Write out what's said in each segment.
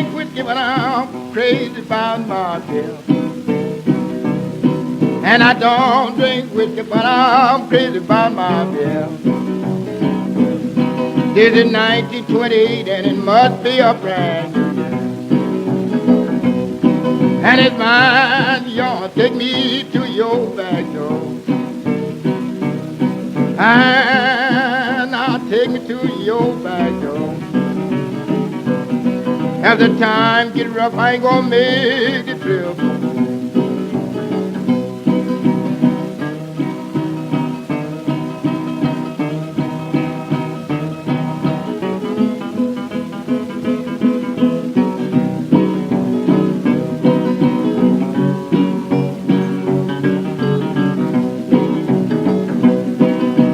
drink whiskey, but I'm crazy about my bill. And I don't drink whiskey, but I'm crazy about my bill. This is 1928, and it must be a brand new year. And it's mine, y'all, take me to your back door. And now take me to your back door. As the time get rough, I ain't gonna make the trip.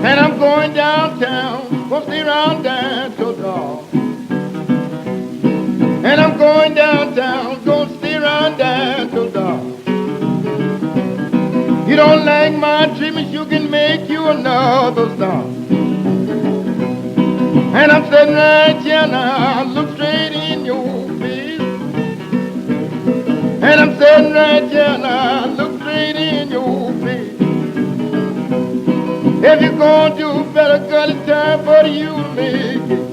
And I'm going downtown, gonna stay around down till dawn. And I'm going downtown, gonna stay around down till dawn. You don't like my treatment, you can make you another song. And I'm sitting right here now, look straight in your face. And I'm sitting right here now, look straight in your face. If you're gonna do better, girl, it's time for you to make it.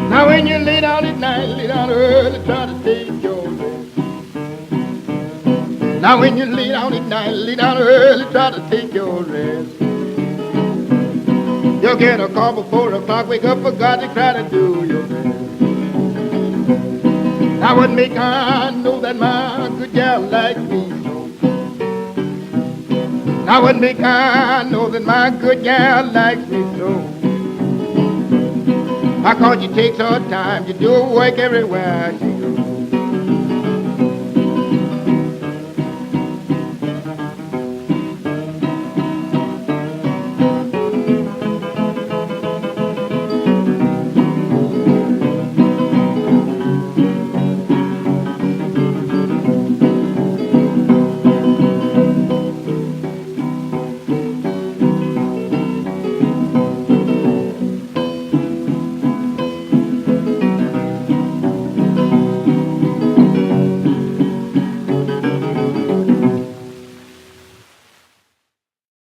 Now when you lay down at night, lay down early, try to take your rest. Now when you lay down at night, lay down early, try to take your rest. You'll get a call before the clock, wake up, forgot to try to do your best. Now what make I know that my good gal likes me so? Now what make I know that my good gal likes me so? Because she takes her time, you do work everywhere she